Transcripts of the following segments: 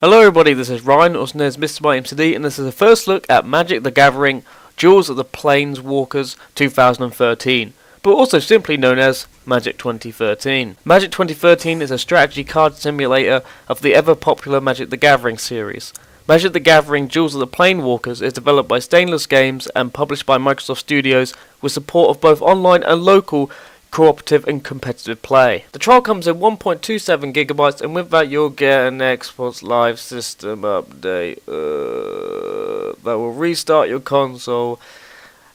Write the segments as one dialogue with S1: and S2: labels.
S1: Hello everybody, this is Ryan, also known as MrMightyMcD, and this is the first look at Magic the Gathering Duels of the Planeswalkers 2013, but also simply known as Magic 2013. Magic 2013 is a strategy card simulator of the ever-popular Magic the Gathering series. Magic the Gathering Duels of the Planeswalkers is developed by Stainless Games and published by Microsoft Studios with support of both online and local cooperative and competitive play. The trial comes in 1.27 gigabytes, and with that you'll get an Xbox Live System update that will restart your console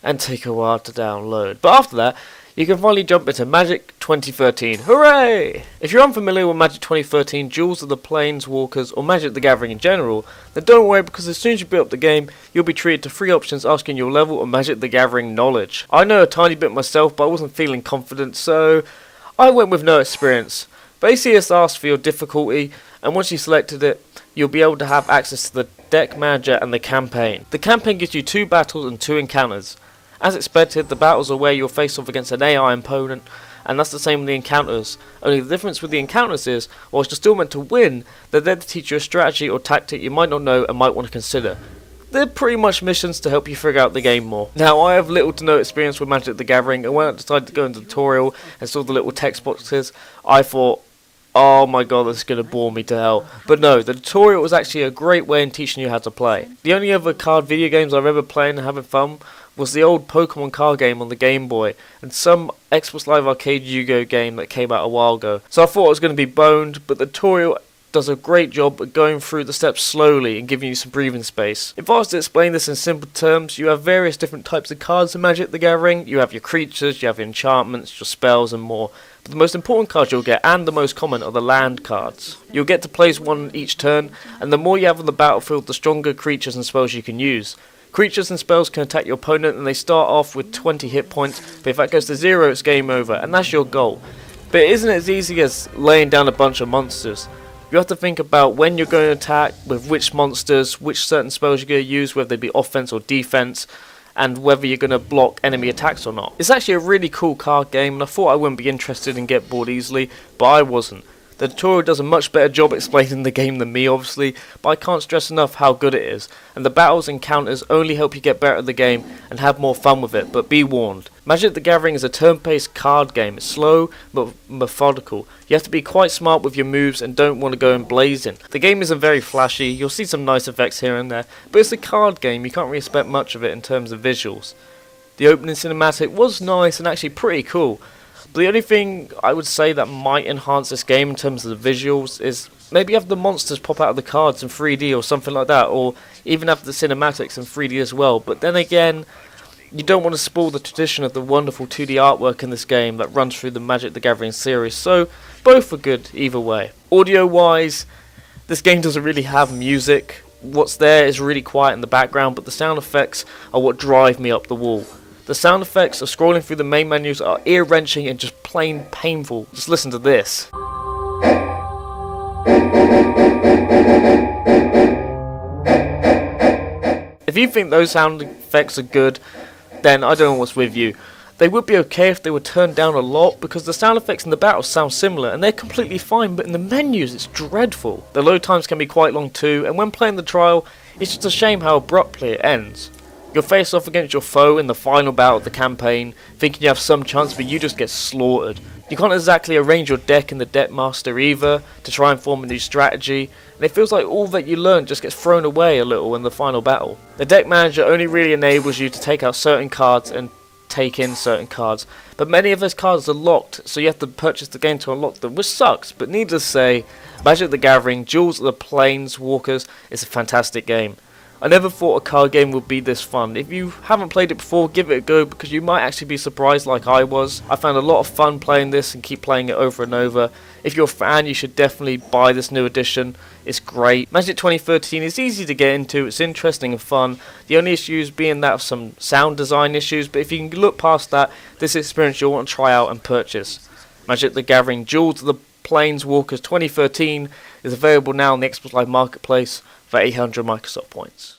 S1: and take a while to download. But after that, you can finally jump into Magic 2013. Hooray! If you're unfamiliar with Magic 2013, Duels of the Planeswalkers, or Magic the Gathering in general, then don't worry, because as soon as you build up the game, you'll be treated to 3 options asking your level of Magic the Gathering knowledge. I know a tiny bit myself, but I wasn't feeling confident, so I went with no experience. Basically, it's asked for your difficulty, and once you selected it, you'll be able to have access to the deck manager and the campaign. The campaign gives you 2 battles and 2 encounters. As expected, the battles are where you'll face off against an AI opponent, and that's the same with the encounters. Only the difference with the encounters is, whilst you're still meant to win, they're there to teach you a strategy or tactic you might not know and might want to consider. They're pretty much missions to help you figure out the game more. Now, I have little to no experience with Magic the Gathering, and when I decided to go into the tutorial and saw the little text boxes, I thought, oh my god, this is going to bore me to hell. But no, the tutorial was actually a great way in teaching you how to play. The only other card video games I've ever played and having fun was the old Pokemon card game on the Game Boy, and some Xbox Live Arcade Yu-Gi-Oh game that came out a while ago. So I thought it was going to be boned, but the tutorial does a great job at going through the steps slowly and giving you some breathing space. If I was to explain this in simple terms, you have various different types of cards in Magic the Gathering. You have your creatures, you have your enchantments, your spells and more. But the most important cards you'll get, and the most common, are the land cards. You'll get to place one each turn, and the more you have on the battlefield, the stronger creatures and spells you can use. Creatures and spells can attack your opponent, and they start off with 20 hit points, but if that goes to 0, it's game over, and that's your goal. But it isn't as easy as laying down a bunch of monsters. You have to think about when you're going to attack, with which monsters, which certain spells you're going to use, whether they be offense or defense, and whether you're going to block enemy attacks or not. It's actually a really cool card game, and I thought I wouldn't be interested and get bored easily, but I wasn't. The tutorial does a much better job explaining the game than me, obviously, but I can't stress enough how good it is, and the battles and counters only help you get better at the game and have more fun with it, but be warned. Magic the Gathering is a turn-based card game. It's slow but methodical. You have to be quite smart with your moves and don't want to go in blazing. The game isn't very flashy, you'll see some nice effects here and there, but it's a card game, you can't really expect much of it in terms of visuals. The opening cinematic was nice and actually pretty cool. But the only thing I would say that might enhance this game in terms of the visuals is maybe have the monsters pop out of the cards in 3D or something like that, or even have the cinematics in 3D as well. But then again, you don't want to spoil the tradition of the wonderful 2D artwork in this game that runs through the Magic the Gathering series, so both are good either way. Audio wise, this game doesn't really have music. What's there is really quiet in the background, but the sound effects are what drive me up the wall. The sound effects of scrolling through the main menus are ear-wrenching and just plain painful. Just listen to this. If you think those sound effects are good, then I don't know what's with you. They would be okay if they were turned down a lot, because the sound effects in the battles sound similar and they're completely fine, but in the menus it's dreadful. The load times can be quite long too, and when playing the trial, it's just a shame how abruptly it ends. You'll face off against your foe in the final battle of the campaign, thinking you have some chance, but you just get slaughtered. You can't exactly arrange your deck in the deck master either to try and form a new strategy, and it feels like all that you learned just gets thrown away a little in the final battle. The deck manager only really enables you to take out certain cards and take in certain cards, but many of those cards are locked, so you have to purchase the game to unlock them, which sucks. But needless to say, Magic the Gathering Duels of the Planeswalkers is a fantastic game. I never thought a card game would be this fun. If you haven't played it before, give it a go, because you might actually be surprised like I was. I found a lot of fun playing this and keep playing it over and over. If you're a fan, you should definitely buy this new edition. It's great. Magic 2013 is easy to get into, it's interesting and fun. The only issues being that of some sound design issues, but if you can look past that, this experience you'll want to try out and purchase. Magic the Gathering Duels of the Planeswalkers 2013 is available now on the Xbox Live Marketplace for 800 Microsoft points.